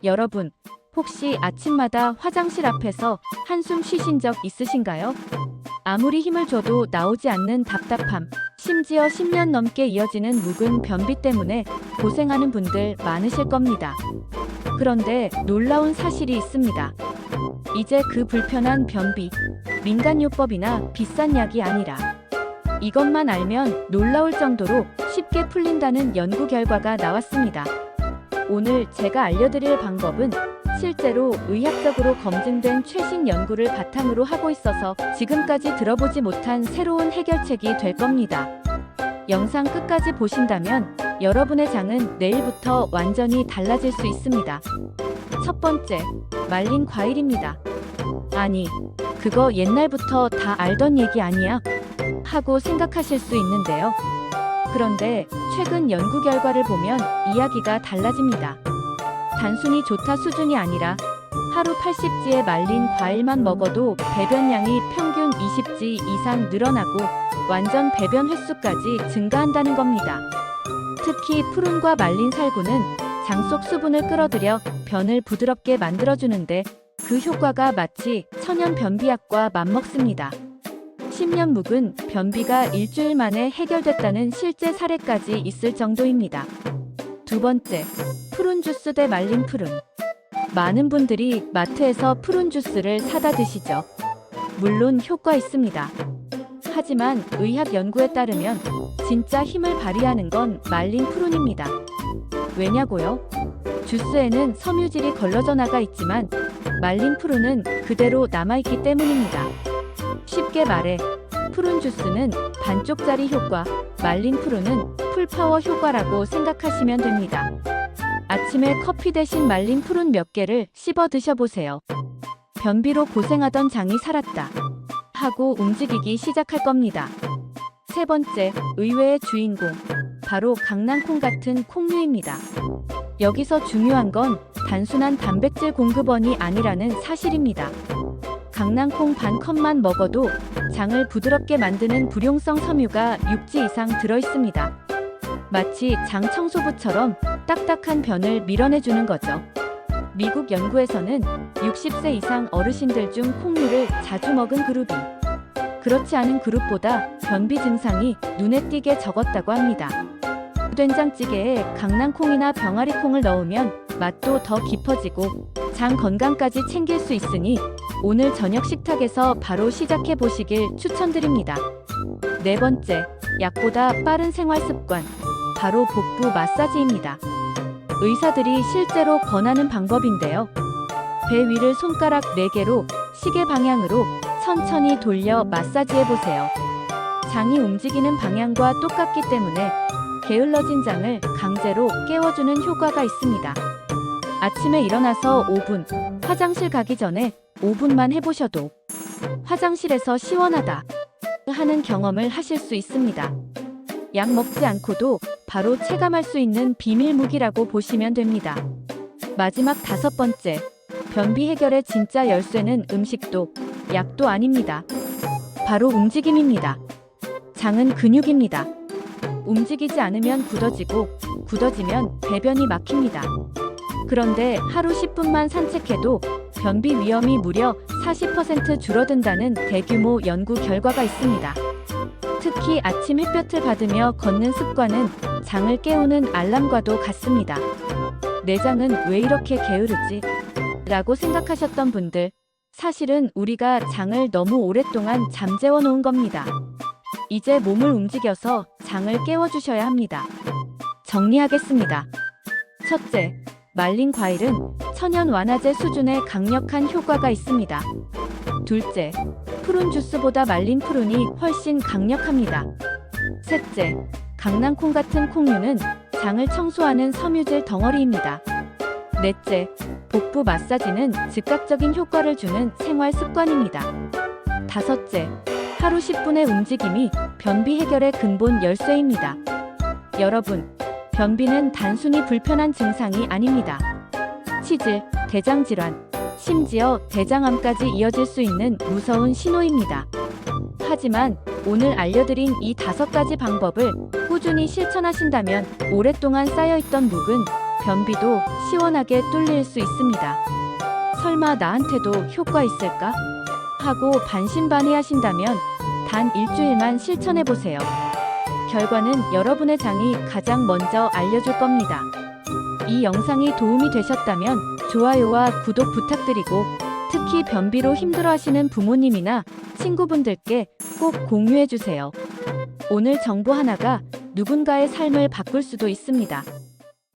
여러분, 혹시 아침마다 화장실 앞에서 한숨 쉬신 적 있으신가요? 아무리 힘을 줘도 나오지 않는 답답함, 심지어 10년 넘게 이어지는 묵은 변비 때문에 고생하는 분들 많으실 겁니다. 그런데 놀라운 사실이 있습니다. 이제 그 불편한 변비, 민간요법이나 비싼 약이 아니라 이것만 알면 놀라울 정도로 쉽게 풀린다는 연구 결과가 나왔습니다. 오늘 제가 알려드릴 방법은 실제로 의학적으로 검증된 최신 연구를 바탕으로 하고 있어서 지금까지 들어보지 못한 새로운 해결책이 될 겁니다. 영상 끝까지 보신다면 여러분의 장은 내일부터 완전히 달라질 수 있습니다. 첫 번째, 말린 과일입니다. 아니, 그거 옛날부터 다 알던 얘기 아니야? 하고 생각하실 수 있는데요. 그런데 최근 연구 결과를 보면 이야기가 달라집니다. 단순히 좋다 수준이 아니라 하루 80지의 말린 과일만 먹어도 배변량이 평균 20지 이상 늘어나고 완전 배변 횟수까지 증가한다는 겁니다. 특히 푸른과 말린 살구는 장 속 수분을 끌어들여 변을 부드럽게 만들어주는데 그 효과가 마치 천연 변비약과 맞먹습니다. 10년 묵은 변비가 일주일 만에 해결됐다는 실제 사례까지 있을 정도입니다. 두 번째, 푸른 주스 대 말린 푸른. 많은 분들이 마트에서 푸른 주스를 사다 드시죠. 물론 효과 있습니다. 하지만 의학 연구에 따르면 진짜 힘을 발휘하는 건 말린 푸른입니다. 왜냐고요? 주스에는 섬유질이 걸러져 나가 있지만 말린 푸른은 그대로 남아있기 때문입니다. 쉽게 말해 푸른 주스는 반쪽짜리 효과, 말린 푸른은 풀파워 효과라고 생각하시면 됩니다. 아침에 커피 대신 말린 푸른 몇 개를 씹어 드셔보세요. 변비로 고생하던 장이 살았다 하고 움직이기 시작할 겁니다. 세 번째, 의외의 주인공, 바로 강낭콩 같은 콩류입니다. 여기서 중요한 건 단순한 단백질 공급원이 아니라는 사실입니다. 강낭콩 반 컵만 먹어도 장을 부드럽게 만드는 불용성 섬유가 6지 이상 들어있습니다. 마치 장 청소부처럼 딱딱한 변을 밀어내주는 거죠. 미국 연구에서는 60세 이상 어르신들 중 콩류를 자주 먹은 그룹이 그렇지 않은 그룹보다 변비 증상이 눈에 띄게 적었다고 합니다. 된장찌개에 강낭콩이나 병아리콩을 넣으면 맛도 더 깊어지고 장 건강까지 챙길 수 있으니 오늘 저녁 식탁에서 바로 시작해 보시길 추천드립니다. 네 번째, 약보다 빠른 생활 습관, 바로 복부 마사지입니다. 의사들이 실제로 권하는 방법인데요. 배 위를 손가락 4개로 시계 방향으로 천천히 돌려 마사지해 보세요. 장이 움직이는 방향과 똑같기 때문에 게을러진 장을 강제로 깨워주는 효과가 있습니다. 아침에 일어나서 5분, 화장실 가기 전에 5분만 해보셔도 화장실에서 시원하다 하는 경험을 하실 수 있습니다. 약 먹지 않고도 바로 체감할 수 있는 비밀 무기라고 보시면 됩니다. 마지막 5번째, 변비 해결의 진짜 열쇠는 음식도 약도 아닙니다. 바로 움직임입니다. 장은 근육입니다. 움직이지 않으면 굳어지고 굳어지면 배변이 막힙니다. 그런데 하루 10분만 산책해도 변비 위험이 무려 40% 줄어든다는 대규모 연구 결과가 있습니다. 특히 아침 햇볕을 받으며 걷는 습관은 장을 깨우는 알람과도 같습니다. 내 장은 왜 이렇게 게으르지? 라고 생각하셨던 분들, 사실은 우리가 장을 너무 오랫동안 잠재워 놓은 겁니다. 이제 몸을 움직여서 장을 깨워주셔야 합니다. 정리하겠습니다. 첫째, 말린 과일은 천연 완화제 수준의 강력한 효과가 있습니다. 둘째, 푸른 주스보다 말린 푸른이 훨씬 강력합니다. 셋째, 강낭콩 같은 콩류는 장을 청소하는 섬유질 덩어리입니다. 넷째, 복부 마사지는 즉각적인 효과를 주는 생활 습관입니다. 다섯째, 하루 10분의 움직임이 변비 해결의 근본 열쇠입니다. 여러분, 변비는 단순히 불편한 증상이 아닙니다. 치질, 대장질환, 심지어 대장암까지 이어질 수 있는 무서운 신호입니다. 하지만 오늘 알려드린 이 5가지 방법을 꾸준히 실천하신다면 오랫동안 쌓여있던 묵은 변비도 시원하게 뚫릴 수 있습니다. 설마 나한테도 효과 있을까? 하고 반신반의하신다면 단 일주일만 실천해보세요. 결과는 여러분의 장이 가장 먼저 알려줄 겁니다. 이 영상이 도움이 되셨다면 좋아요와 구독 부탁드리고 특히 변비로 힘들어하시는 부모님이나 친구분들께 꼭 공유해주세요. 오늘 정보 하나가 누군가의 삶을 바꿀 수도 있습니다.